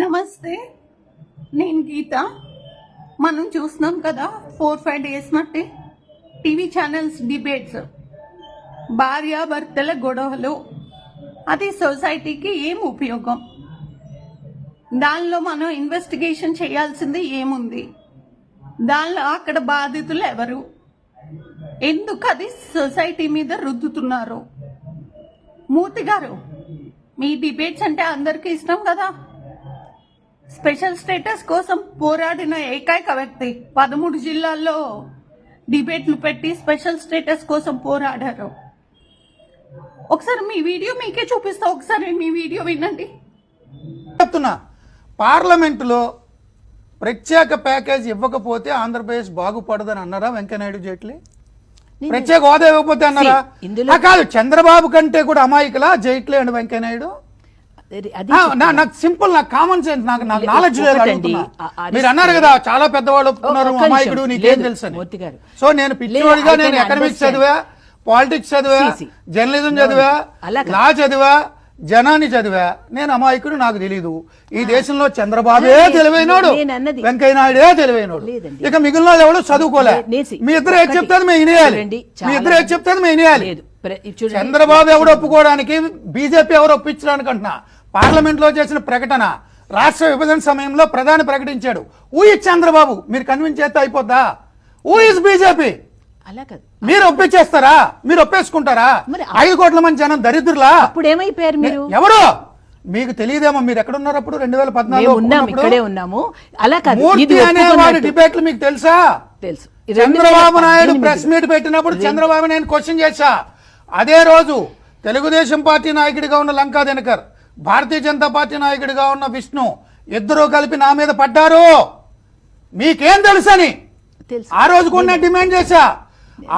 నమస్తే, నేను గీత. మనం చూస్తున్నాం కదా 4-5 డేస్ మట్టి టీవీ ఛానల్స్ డిబేట్స్, భార్యాభర్తల గొడవలు. అది సొసైటీకి ఏం ఉపయోగం? దానిలో మనం ఇన్వెస్టిగేషన్ చేయాల్సింది ఏముంది? దానిలో అక్కడ బాధితులు ఎవరు? ఎందుకు అది సొసైటీ మీద రుద్దుతున్నారు? మూర్తి గారు, మీ డిబేట్స్ అంటే అందరికీ ఇష్టం కదా. స్పెషల్ స్టేటస్ కోసం పోరాడిన ఏకైక వ్యక్తి, 13 జిల్లాల్లో డిబేట్లు పెట్టి స్పెషల్ స్టేటస్ కోసం పోరాడారు. ఒకసారి మీ వీడియో మీకే చూపిస్తా, ఒకసారి మీ వీడియో వినండి. చెప్తున్నా, పార్లమెంటులో ప్రత్యేక ప్యాకేజ్ ఇవ్వకపోతే ఆంధ్రప్రదేశ్ బాగుపడదని అన్నారా వెంకయ్యనాయుడు జైట్లీ? ప్రత్యేక హోదా ఇవ్వకపోతే అన్నారా? కాదు, చంద్రబాబు కంటే కూడా అమాయకులా జైట్లీ అండ్ వెంకయ్యనాయుడు? నాకు సింపుల్, నాకు కామన్ సెన్స్, నాకు నాలెడ్జ్ లేదు. మీరు అన్నారు కదా చాలా పెద్దవాళ్ళు ఒప్పుకున్నారు అమాయకుడు నీకేం తెలుసు అని. సో నేను పిచ్చివాడిగా నేను ఎకనామిక్స్ చదివా, పాలిటిక్స్ చదివా, జర్నలిజం చదివా, లా చదివా, జనాన్ని చదివా. నేను అమాయకుడు నాకు తెలీదు. ఈ దేశంలో చంద్రబాబే తెలివైనోడు, వెంకయ్యనాయుడే తెలివైనోడు, ఇక మిగిలిన వాళ్ళు ఎవరు చదువుకోలే. మీ ఇద్దరు ఏది చెప్తారు మేము వినేయాలి, మీ ఇద్దరు ఏది చెప్తారు మేము వినేయాలి. చంద్రబాబు ఎవడు ఒప్పుకోవడానికి, బీజేపీ ఎవరు ఒప్పించడానికి అంటున్నా. పార్లమెంట్ లో చేసిన ప్రకటన రాష్ట్ర విభజన సమయంలో ప్రధాని ప్రకటించాడు. Who is Chandrababu? మీరు కన్విన్స్ చేస్తే అయిపోద్దా? Who is BJP? మీరు ఒప్పించేస్తారా? మీరు ఒప్పేసుకుంటారా? 5 కోట్ల మంది జనం దరిద్రులా? అప్పుడు ఏమైపోయారు మీరు? ఎవరు మీకు తెలియదేమో. మీరు ఎక్కడున్నారు అప్పుడు? 2014 మూర్తి అనేవాడి డిబేట్లు మీకు తెలుసా? తెలుసు. చంద్రబాబు నాయుడు ప్రెస్ మీట్ పెట్టినప్పుడు చంద్రబాబు నేను క్వశ్చన్ చేశా. అదే రోజు తెలుగుదేశం పార్టీ నాయకుడిగా ఉన్న లంకా దినకర్, భారతీయ జనతా పార్టీ నాయకుడిగా ఉన్న విష్ణు ఇద్దరూ కలిపి నా మీద పడ్డారు. మీకేం తెలుసని ఆ రోజు కూడా డిమాండ్ చేశా.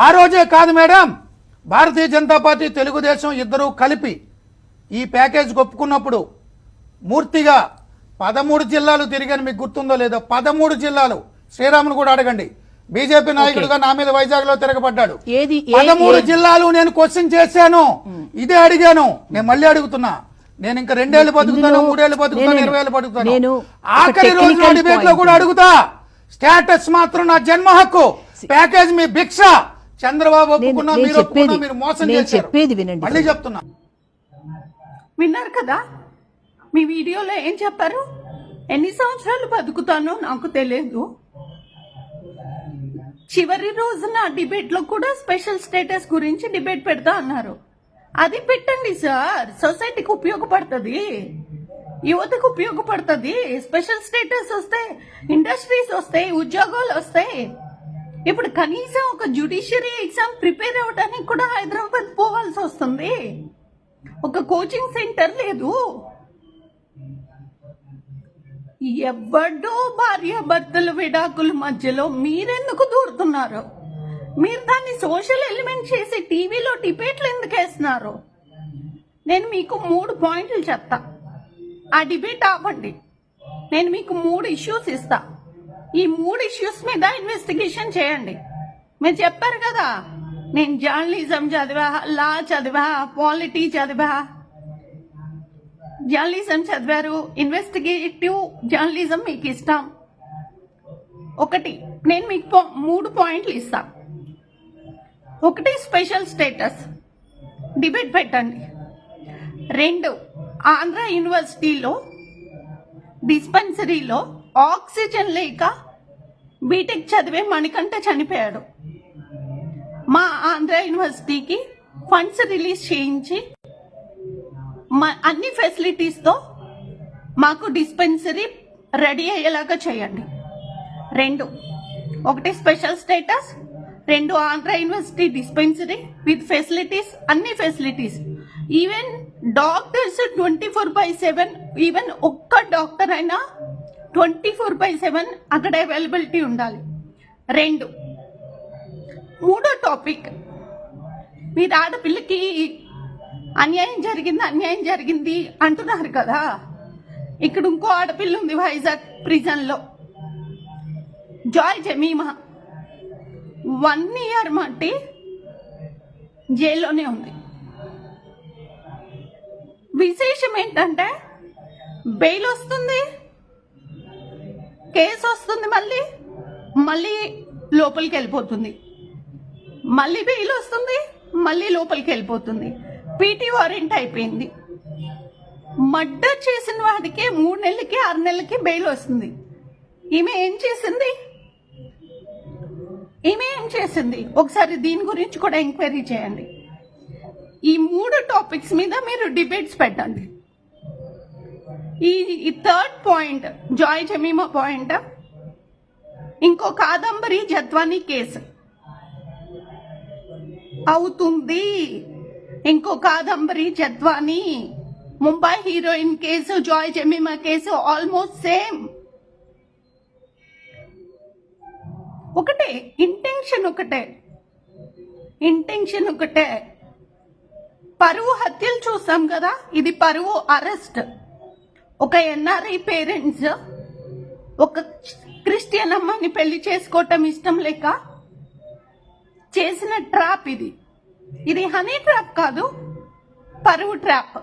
ఆ రోజే కాదు మేడం, భారతీయ జనతా పార్టీ తెలుగుదేశం ఇద్దరూ కలిపి ఈ ప్యాకేజ్ ఒప్పుకున్నప్పుడు మూర్తిగా 13 జిల్లాలు తిరిగాను. మీకు గుర్తుందో లేదో? 13 జిల్లాలు. శ్రీరామును కూడా అడగండి. బీజేపీ నాయకుడుగా నా మీద వైజాగ్ లో తిరగబడ్డాడు. 13 జిల్లాలు నేను క్వశ్చన్ చేశాను, ఇదే అడిగాను. నేను మళ్ళీ అడుగుతున్నా. నేను ఇంకా 2 ఏళ్ళు బతుకుతాను, 3 ఏళ్ళు బతుకుతాను, 20 ఏళ్ళు బతుకుతాను. ఆఖరి రోజు డిబేట్ లో కూడా అడుగుతా. స్టేటస్ మాత్రం నా జన్మ హక్కు, ప్యాకేజ్ మీ భిక్ష. చంద్రబాబు ఒప్పుకున్నా, మీరు ఒప్పుకున్నా, మీరు మోసం చేశారు. మళ్ళీ చెప్తున్నా. విన్నారు కదా, మీ వీడియోలో ఏం చెప్పారు? ఎన్ని సంవత్సరాలు బతుకుతానో నాకు తెలియదు. చివరి రోజున డిబేట్ లో కూడా స్పెషల్ స్టేటస్ గురించి డిబేట్ పెడతా అన్నారు. అది పెట్టండి సార్, సొసైటీకి ఉపయోగపడుతుంది, యువతకు ఉపయోగపడుతుంది. స్పెషల్ స్టేటస్ వస్తే ఇండస్ట్రీస్ వస్తాయి, ఉద్యోగాలు వస్తాయి. ఇప్పుడు కనీసం ఒక జ్యుడిషియరీ ఎగ్జామ్ ప్రిపేర్ అవ్వడానికి కూడా హైదరాబాద్ పోవాల్సి వస్తుంది. ఒక కోచింగ్ సెంటర్ లేదు. ఎవడో భార్యాభర్తల విడాకుల మధ్యలో మీరెందుకు దూరుతున్నారు? మీరు దాన్ని సోషల్ ఎలిమెంట్ చేసి టీవీలో డిబేట్లు ఎందుకు వేస్తున్నారు? నేను మీకు 3 పాయింట్లు చెప్తా. ఆ డిబేట్ ఆపండి. నేను మీకు 3 ఇష్యూస్ ఇస్తా. ఈ 3 ఇష్యూస్ మీద ఇన్వెస్టిగేషన్ చేయండి. మీరు చెప్పారు కదా నేను జర్నలిజం చదివా, లా చదివా, పాలిటీ చదివా. జర్నలిజం చదివారు, ఇన్వెస్టిగేటివ్ జర్నలిజం మీకు ఇష్టం. ఒకటి, నేను మీకు 3 పాయింట్లు ఇస్తా. ఒకటి, స్పెషల్ స్టేటస్ డిబేట్ పెట్టండి. 2, ఆంధ్ర యూనివర్సిటీలో డిస్పెన్సరీలో ఆక్సిజన్ లేక బీటెక్ చదివే మణికంఠ చనిపోయాడు. మా ఆంధ్ర యూనివర్సిటీకి ఫండ్స్ రిలీజ్ చేయించి అన్ని ఫెసిలిటీస్తో మాకు డిస్పెన్సరీ రెడీ అయ్యేలాగా చేయండి. 2, ఒకటి special status, 2 Andhra university dispensary with facilities, అన్ని ఫెసిలిటీస్. ఈవెన్ డాక్టర్స్ 24/7, ఈవెన్ ఒక్క డాక్టర్ అయినా 24/7 అక్కడ అవైలబిలిటీ ఉండాలి. 2, మూడో టాపిక్, మీరు ఆడపిల్లకి అన్యాయం జరిగింది అంటున్నారు కదా. ఇక్కడ ఇంకో ఆడపిల్ల ఉంది వైజాగ్ ప్రిజన్ లో, జాయ్ జమీమా. 1 year మట్టి జైల్లోనే ఉంది. విశేషం ఏంటంటే బెయిల్ వస్తుంది, కేసు వస్తుంది, మళ్ళీ లోపలికి వెళ్ళిపోతుంది, మళ్ళీ బెయిల్ వస్తుంది, మళ్ళీ లోపలికి వెళ్ళిపోతుంది. పీటీ వారెంట్ అయిపోయింది. మర్డర్ చేసిన వాడికి 3 నెలలకి 6 నెలలకి బెయిల్ వస్తుంది. ఈమె ఏం చేసింది? ఒకసారి దీని గురించి కూడా ఎంక్వైరీ చేయండి. ఈ 3 టాపిక్స్ మీద మీరు డిబేట్స్ పెట్టండి. ఈ third point, Joy Jemimah point, ఇంకో కాదంబరి జత్వానీ కేసు అవుతుంది. ఇంకో Kadambari Jethwani, Mumbai heroine case, Joy Jemimah case almost same. ఒకటే ఇంటెన్షన్, ఒకటే. పరువు హత్యలు చూసాం కదా, ఇది పరువు అరెస్ట్. ఒక ఎన్ఆర్ఐ పేరెంట్స్ ఒక క్రిస్టియన్ అమ్మాయిని పెళ్లి చేసుకోవటం ఇష్టం లేక చేసిన ట్రాప్ ఇది హనీ ట్రాప్ కాదు, పరువు ట్రాప్.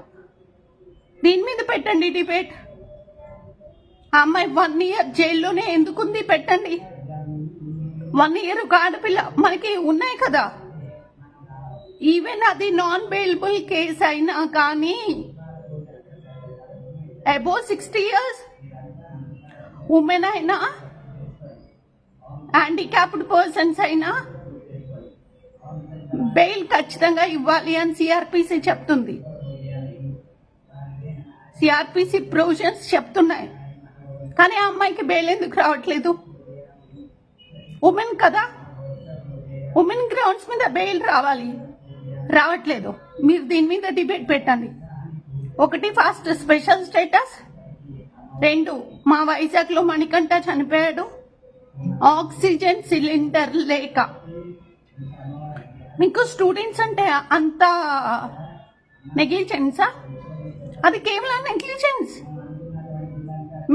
దీని మీద పెట్టండి డిబేట్. ఆ అమ్మాయి 1 year జైల్లోనే ఎందుకుంది పెట్టండి. 1 year ఒక ఆడపిల్ల మనకి ఉన్నాయి కదా. ఈవెన్ అది నాన్ బెయిలబుల్ కేసు అయినా కానీ అబోవ్ 60 years ఉమెన్ అయినా, హ్యాండిక్యాప్డ్ పర్సన్స్ అయినా బెయిల్ ఖచ్చితంగా ఇవ్వాలి అని సిఆర్పిసి చెప్తుంది. సిఆర్పిసి ప్రొవిజన్స్ చెప్తున్నాయి. కానీ ఆ అమ్మాయికి బెయిల్ ఎందుకు రావట్లేదు? ఉమెన్ కదా, ఉమెన్ గ్రౌండ్స్ మీద బెయిల్ రావట్లేదు. మీరు దీని మీద డిబేట్ పెట్టండి. 1 ఫాస్ట్ స్పెషల్ స్టేటస్, 2 మా వైజాగ్ లో మణికంఠ చనిపోయాడు, ఆక్సిజన్ సిలిండర్ లేక. మీకు స్టూడెంట్స్ అంటే అంత నెగ్లిజెన్సా? అది కేవలం నెగ్లిజెన్స్.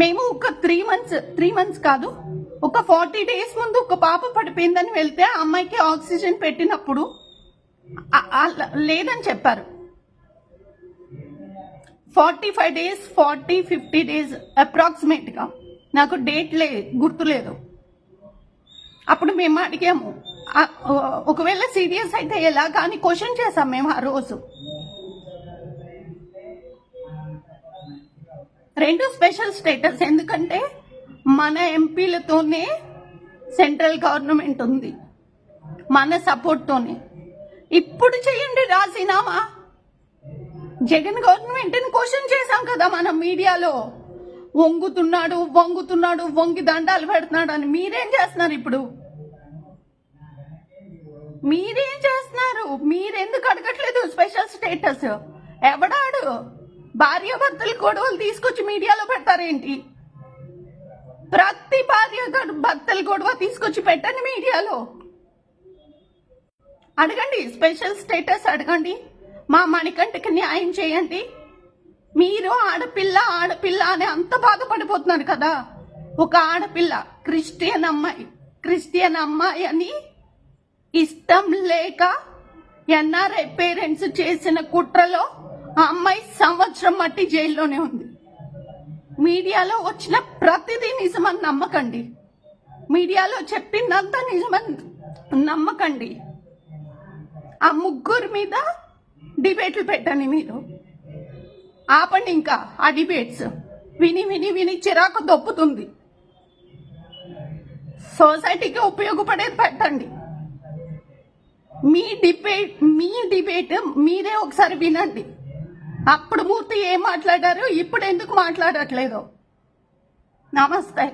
మేము ఒక 3 months కాదు, ఒక 40 days ముందు ఒక పాప పడిపోయిందని వెళ్తే ఆ అమ్మాయికి ఆక్సిజన్ పెట్టినప్పుడు లేదని చెప్పారు. 45 days 50 days అప్రాక్సిమేట్ గా, నాకు డేట్ గుర్తులేదు. అప్పుడు మేము అడిగాము, ఒకవేళ సీరియస్ అయితే ఎలా కానీ క్వశ్చన్ చేసాం మేము ఆ రోజు. 2 స్పెషల్ స్టేటస్, ఎందుకంటే మన ఎంపీలతోనే సెంట్రల్ గవర్నమెంట్ ఉంది, మన సపోర్ట్ తోనే. ఇప్పుడు చేయండి రాజీనామా. జగన్ గవర్నమెంట్ ని క్వశ్చన్ చేశాం కదా మనం మీడియాలో, వంగుతున్నాడు వంగి దండాలు పెడుతున్నాడు అని. మీరేం చేస్తున్నారు ఇప్పుడు? మీరెందుకు అడగట్లేదు స్పెషల్ స్టేటస్? ఎవడాడు? భార్యాభర్తల గొడవలు తీసుకొచ్చి మీడియాలో పెడతారేంటి? ప్రతి భర్తల గొడవ తీసుకొచ్చి పెట్టండి మీడియాలో. అడగండి, స్పెషల్ స్టేటస్ అడగండి, మా మణికంఠకి న్యాయం చేయండి. మీరు ఆడపిల్ల అని అంత బాధపడిపోతున్నారు కదా. ఒక ఆడపిల్ల క్రిస్టియన్ అమ్మాయి అని ఇష్టం లేక ఎన్ఆర్ఐ పేరెంట్స్ చేసిన కుట్రలో ఆ అమ్మాయి సంవత్సరం మట్టి జైల్లోనే ఉంది. మీడియాలో వచ్చిన ప్రతిదీ నిజమని నమ్మకండి, మీడియాలో చెప్పిందంతా నిజమని నమ్మకండి. ఆ 3 మీద డిబేట్లు పెట్టండి. మీరు ఆపండి ఇంకా ఆ డిబేట్స్. విని చిరాకు దొప్పుతుంది. సొసైటీకి ఉపయోగపడేది పెట్టండి. మీ డిబేట్ మీరే ఒకసారి వినండి. అప్పుడు మూర్తి ఏం మాట్లాడారు, ఇప్పుడు ఎందుకు మాట్లాడట్లేదు? నమస్తే.